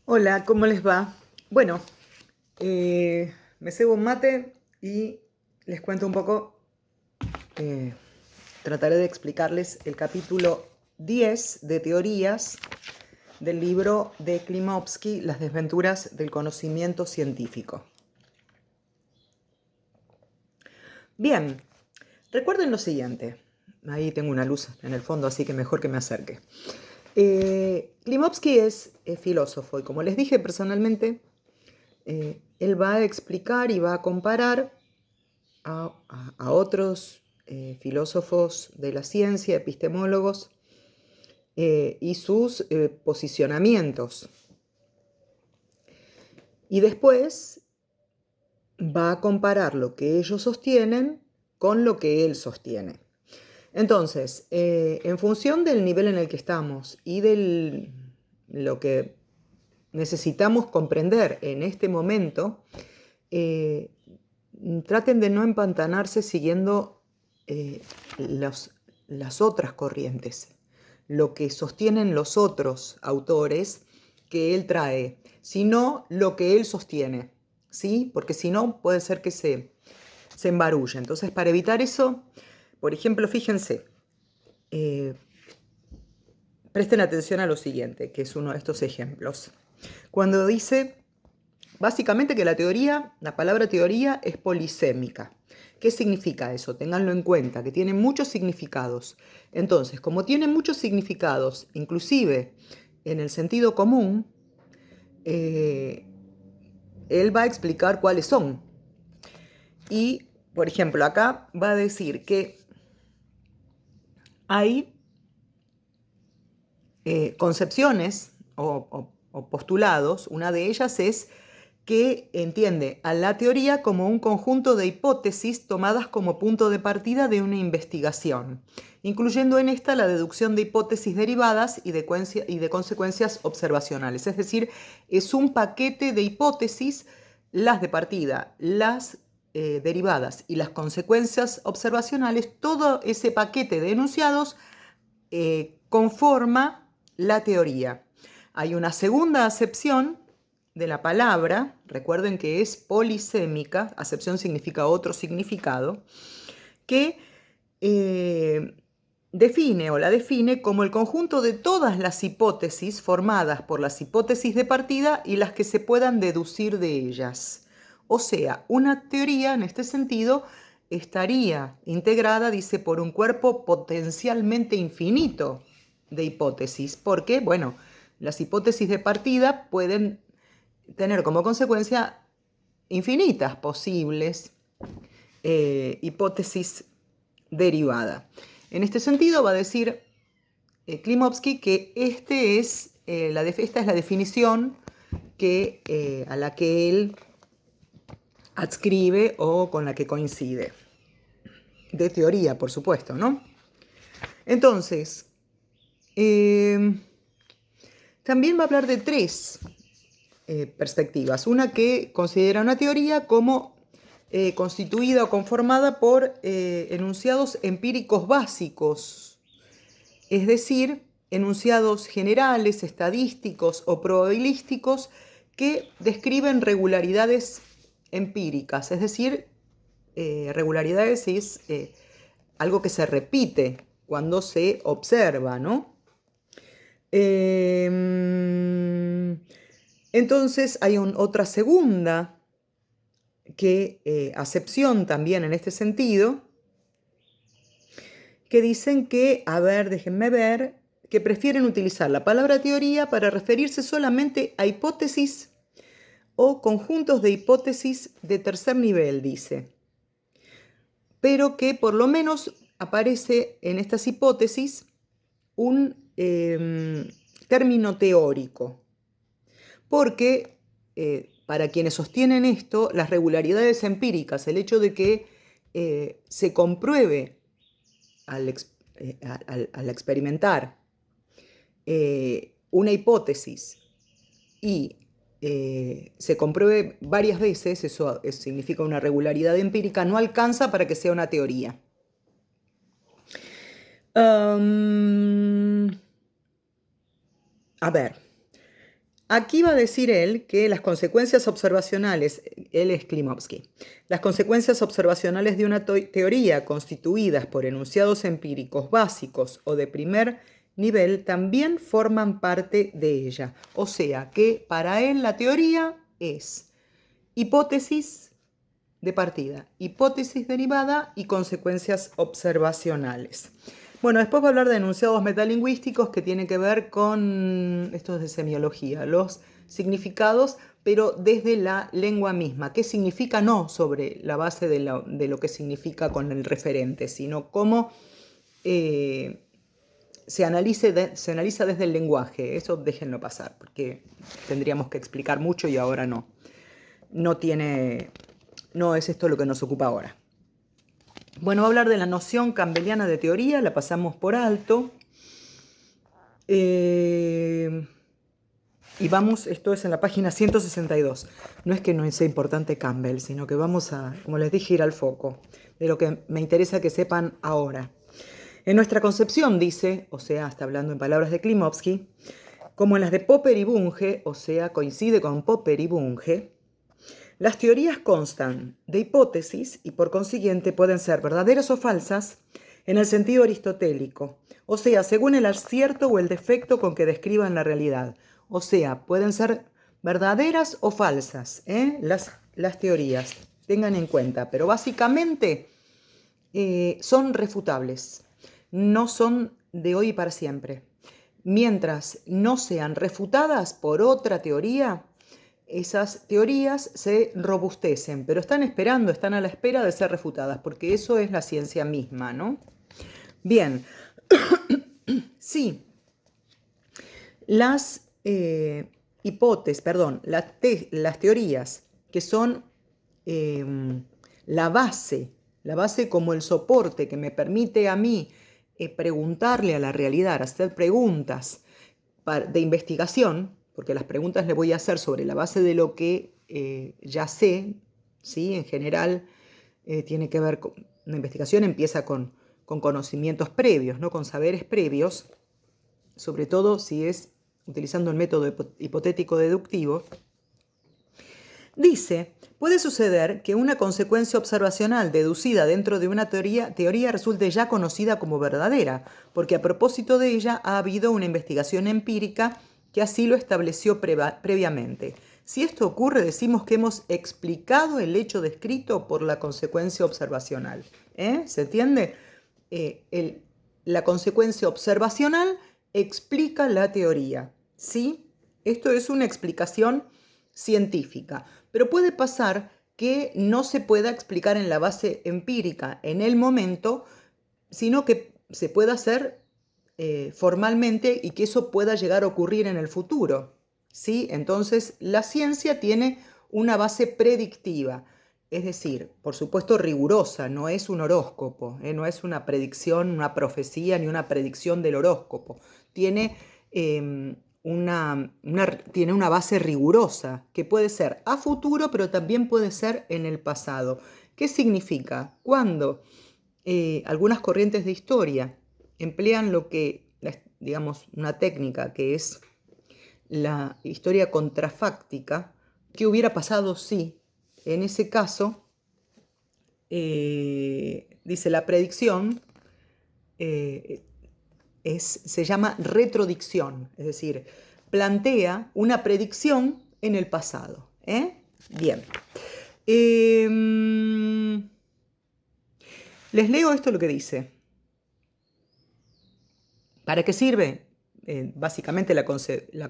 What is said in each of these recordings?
Hola, ¿cómo les va? Bueno, me cebo un mate y les cuento un poco, eh, trataré de explicarles el capítulo 10 de teorías del libro de Klimovsky, Las desventuras del conocimiento científico. Bien, recuerden lo siguiente. Ahí tengo una luz en el fondo, así que mejor que me acerque. Klimovsky es filósofo y como les dije personalmente, él va a explicar y va a comparar a otros filósofos de la ciencia, epistemólogos, y sus posicionamientos. Y después va a comparar lo que ellos sostienen con lo que él sostiene. Entonces, en función del nivel en el que estamos y de lo que necesitamos comprender en este momento, eh, traten de no empantanarse siguiendo eh, los, las otras corrientes, lo que sostienen los otros autores que él trae, sino lo que él sostiene, ¿sí? Porque si no, puede ser que se embarulle. Entonces, para evitar eso, por ejemplo, fíjense, eh, presten atención a lo siguiente, que es uno de estos ejemplos. Cuando dice básicamente que la palabra teoría es polisémica. ¿Qué significa eso? Ténganlo en cuenta, que tiene muchos significados. Entonces, como tiene muchos significados, inclusive en el sentido común, eh, él va a explicar cuáles son. Y, por ejemplo, acá va a decir que hay concepciones o postulados. Una de ellas es que entiende a la teoría como un conjunto de hipótesis tomadas como punto de partida de una investigación, incluyendo en esta la deducción de hipótesis derivadas y de consecuencias observacionales. Es decir, es un paquete de hipótesis, las de partida, las derivadas y las consecuencias observacionales. Todo ese paquete de enunciados conforma la teoría. Hay una segunda acepción de la palabra, recuerden que es polisémica, acepción significa otro significado, que define o la define como el conjunto de todas las hipótesis formadas por las hipótesis de partida y las que se puedan deducir de ellas. O sea, una teoría en este sentido estaría integrada, dice, por un cuerpo potencialmente infinito de hipótesis, porque, bueno, las hipótesis de partida pueden tener como consecuencia infinitas posibles hipótesis derivada. En este sentido va a decir Klimovsky que esta es la definición a la que él adscribe o con la que coincide. De teoría, por supuesto, ¿no? Entonces, eh, también va a hablar de tres perspectivas. Una que considera una teoría como constituida o conformada por enunciados empíricos básicos, es decir, enunciados generales, estadísticos o probabilísticos que describen regularidades empíricas, es decir, regularidades es algo que se repite cuando se observa, ¿no? Entonces hay otra segunda acepción también en este sentido, que dicen que, a ver, déjenme ver, que prefieren utilizar la palabra teoría para referirse solamente a hipótesis o conjuntos de hipótesis de tercer nivel, dice, pero que por lo menos aparece en estas hipótesis un término teórico, porque para quienes sostienen esto, las regularidades empíricas, el hecho de que se compruebe al experimentar una hipótesis y se compruebe varias veces, eso significa una regularidad empírica, no alcanza para que sea una teoría. A ver, Aquí va a decir él que las consecuencias observacionales, él es Klimovsky, las consecuencias observacionales de una teoría constituidas por enunciados empíricos básicos o de primer nivel también forman parte de ella. O sea que para él la teoría es hipótesis de partida, hipótesis derivada y consecuencias observacionales. Bueno, después va a hablar de enunciados metalingüísticos que tienen que ver con, esto es de semiología, los significados, pero desde la lengua misma. ¿Qué significa? No sobre la base de lo que significa con el referente, sino cómo se analiza desde el lenguaje. Eso déjenlo pasar, porque tendríamos que explicar mucho y ahora no. No es esto lo que nos ocupa ahora. Bueno, va a hablar de la noción campbelliana de teoría, la pasamos por alto. Y vamos, esto es en la página 162. No es que no sea importante Campbell, sino que vamos a, como les dije, ir al foco de lo que me interesa que sepan ahora. En nuestra concepción, dice, o sea, está hablando en palabras de Klimovsky, como en las de Popper y Bunge, o sea, coincide con Popper y Bunge, las teorías constan de hipótesis y por consiguiente pueden ser verdaderas o falsas en el sentido aristotélico, o sea, según el acierto o el defecto con que describan la realidad. O sea, pueden ser verdaderas o falsas, las teorías, tengan en cuenta, pero básicamente son refutables, no son de hoy y para siempre. Mientras no sean refutadas por otra teoría, esas teorías se robustecen, pero están a la espera de ser refutadas, porque eso es la ciencia misma, ¿no? Bien, sí, las las teorías que son la base como el soporte que me permite a mí preguntarle a la realidad, hacer preguntas de investigación, porque las preguntas le voy a hacer sobre la base de lo que ya sé, ¿sí? En general tiene que ver con, una investigación empieza con conocimientos previos, ¿no? Con saberes previos, sobre todo si es utilizando el método hipotético deductivo. Dice, puede suceder que una consecuencia observacional deducida dentro de una teoría resulte ya conocida como verdadera, porque a propósito de ella ha habido una investigación empírica que así lo estableció previamente. Si esto ocurre, decimos que hemos explicado el hecho descrito por la consecuencia observacional. ¿Se entiende? La consecuencia observacional explica la teoría. ¿Sí? Esto es una explicación científica, pero puede pasar que no se pueda explicar en la base empírica en el momento, sino que se pueda hacer formalmente y que eso pueda llegar a ocurrir en el futuro. ¿Sí? Entonces, la ciencia tiene una base predictiva, es decir, por supuesto rigurosa, no es un horóscopo, no es una predicción, una profecía ni una predicción del horóscopo. Tiene tiene una base rigurosa que puede ser a futuro, pero también puede ser en el pasado. ¿Qué significa? Cuando algunas corrientes de historia emplean digamos, una técnica que es la historia contrafáctica, ¿qué hubiera pasado si? En ese caso, dice la predicción, se llama retrodicción, es decir, plantea una predicción en el pasado. Bien. Les leo esto lo que dice. ¿Para qué sirve? Básicamente la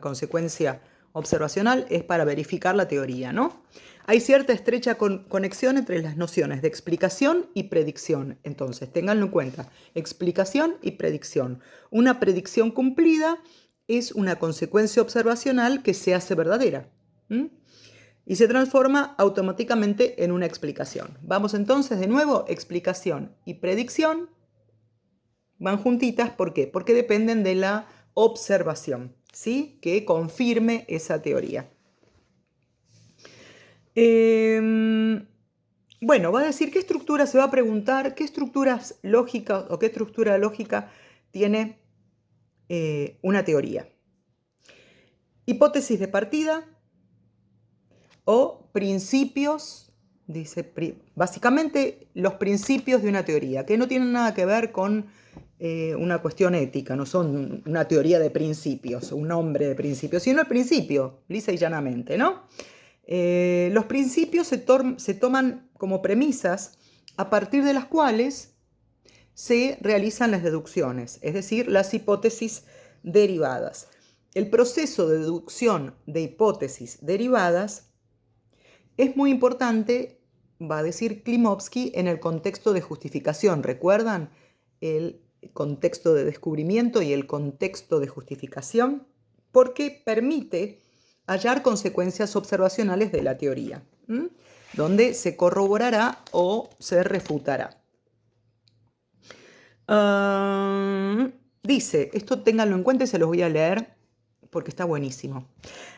consecuencia observacional es para verificar la teoría, ¿no? Hay cierta estrecha conexión entre las nociones de explicación y predicción. Entonces, ténganlo en cuenta. Explicación y predicción. Una predicción cumplida es una consecuencia observacional que se hace verdadera. Y se transforma automáticamente en una explicación. Vamos entonces de nuevo, explicación y predicción van juntitas. ¿Por qué? Porque dependen de la observación, ¿sí? Que confirme esa teoría. Bueno, va a decir qué estructura, se va a preguntar qué estructuras lógicas o qué estructura lógica tiene una teoría. hipótesis de partida o principios, dice, básicamente los principios de una teoría, que no tienen nada que ver con una cuestión ética, no son una teoría de principios, un nombre de principios, sino el principio, lisa y llanamente, ¿no? Los principios se toman como premisas a partir de las cuales se realizan las deducciones, es decir, las hipótesis derivadas. El proceso de deducción de hipótesis derivadas es muy importante, va a decir Klimovsky, en el contexto de justificación. ¿Recuerdan el contexto de descubrimiento y el contexto de justificación? Porque permite hallar consecuencias observacionales de la teoría, donde se corroborará o se refutará. Dice, esto ténganlo en cuenta y se los voy a leer porque está buenísimo.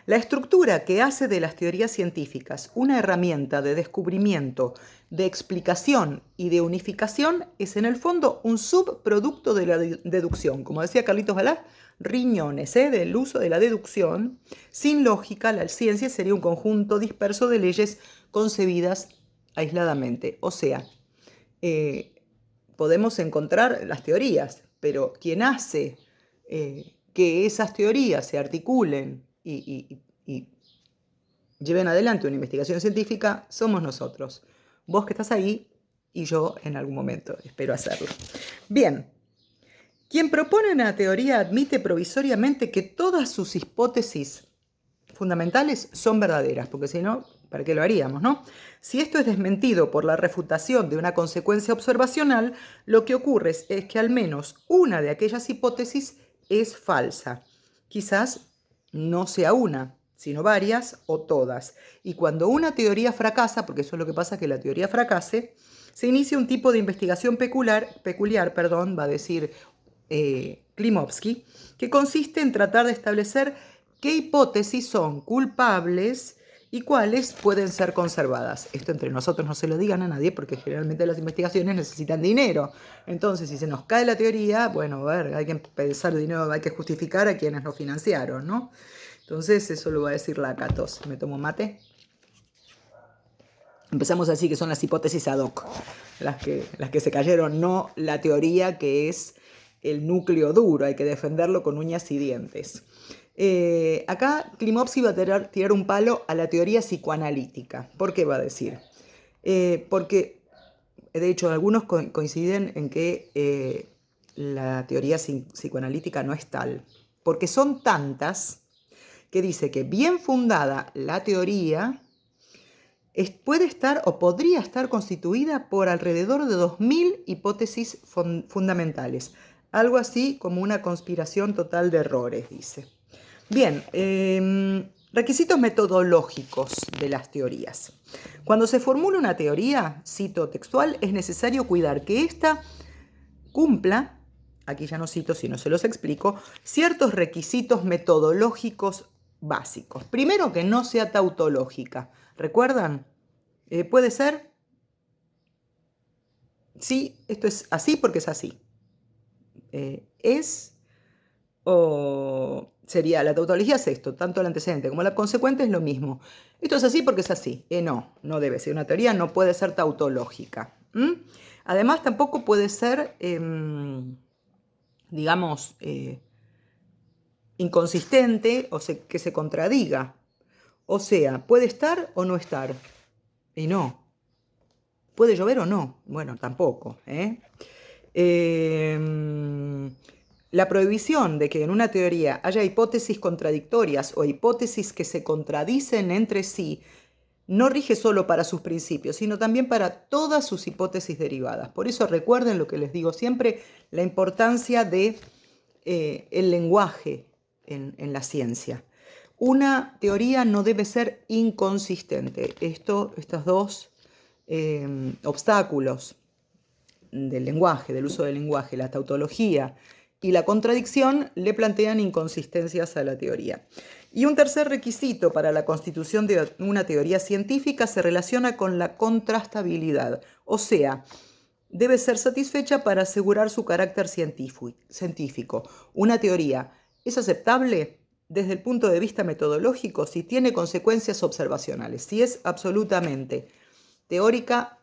La estructura que hace de las teorías científicas una herramienta de descubrimiento, de explicación y de unificación es en el fondo un subproducto de la deducción. Como decía Carlitos Balá, riñones del uso de la deducción. Sin lógica, la ciencia sería un conjunto disperso de leyes concebidas aisladamente. O sea, podemos encontrar las teorías, pero quien hace que esas teorías se articulen y lleven adelante una investigación científica somos nosotros. Vos que estás ahí y yo en algún momento espero hacerlo. Bien, quien propone una teoría admite provisoriamente que todas sus hipótesis fundamentales son verdaderas, porque si no, ¿para qué lo haríamos, no? Si esto es desmentido por la refutación de una consecuencia observacional, lo que ocurre es que al menos una de aquellas hipótesis es falsa. Quizás no sea una, sino varias o todas. Y cuando una teoría fracasa, porque eso es lo que pasa, que la teoría fracase, se inicia un tipo de investigación peculiar, va a decir Klimovsky, que consiste en tratar de establecer qué hipótesis son culpables y cuáles pueden ser conservadas. Esto entre nosotros no se lo digan a nadie porque generalmente las investigaciones necesitan dinero. Entonces, si se nos cae la teoría, bueno, a ver, hay que pensar el dinero, hay que justificar a quienes lo financiaron, ¿no? Entonces, eso lo va a decir Lakatos. ¿Me tomo mate? Empezamos así, que son las hipótesis ad hoc, las que se cayeron, no la teoría que es el núcleo duro, hay que defenderlo con uñas y dientes. Acá Klimovsky va a tirar un palo a la teoría psicoanalítica. ¿Por qué va a decir? Porque, de hecho, algunos coinciden en que la teoría psicoanalítica no es tal. Porque son tantas que dice que bien fundada la teoría puede estar o podría estar constituida por alrededor de 2000 hipótesis fundamentales. Algo así como una conspiración total de errores, dice. Bien, requisitos metodológicos de las teorías. Cuando se formula una teoría, cito textual, es necesario cuidar que ésta cumpla, aquí ya no cito, sino se los explico, ciertos requisitos metodológicos básicos. Primero, que no sea tautológica. ¿Recuerdan? ¿Puede ser? Sí, esto es así porque es así. Es o sería, la tautología es esto, tanto el antecedente como la consecuente es lo mismo. Esto es así porque es así. No debe ser. Una teoría no puede ser tautológica. Además, tampoco puede ser, digamos, inconsistente o que se contradiga. O sea, puede estar o no estar. Y no. ¿Puede llover o no? Bueno, tampoco. La prohibición de que en una teoría haya hipótesis contradictorias o hipótesis que se contradicen entre sí no rige solo para sus principios, sino también para todas sus hipótesis derivadas. Por eso recuerden lo que les digo siempre, la importancia de el lenguaje en la ciencia. Una teoría no debe ser inconsistente. Estos dos obstáculos del lenguaje, del uso del lenguaje, la tautología y la contradicción, le plantean inconsistencias a la teoría. Y un tercer requisito para la constitución de una teoría científica se relaciona con la contrastabilidad, o sea, debe ser satisfecha para asegurar su carácter científico. Una teoría es aceptable desde el punto de vista metodológico si tiene consecuencias observacionales. Si es absolutamente teórica,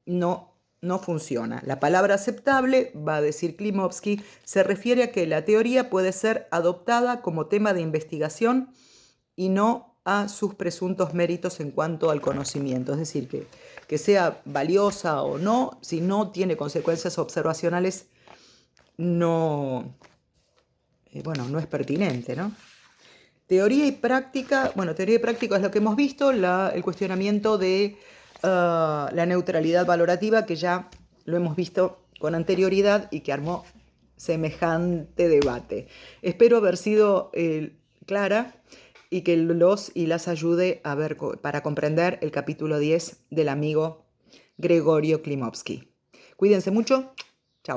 no funciona. La palabra aceptable, va a decir Klimovsky, se refiere a que la teoría puede ser adoptada como tema de investigación y no a sus presuntos méritos en cuanto al conocimiento. Es decir, que sea valiosa o no, si no tiene consecuencias observacionales, no es pertinente, ¿no? Teoría y práctica, teoría y práctica es lo que hemos visto, el cuestionamiento de la neutralidad valorativa, que ya lo hemos visto con anterioridad y que armó semejante debate. Espero haber sido clara y que los y las ayude a ver para comprender el capítulo 10 del amigo Gregorio Klimovsky. Cuídense mucho. Chao.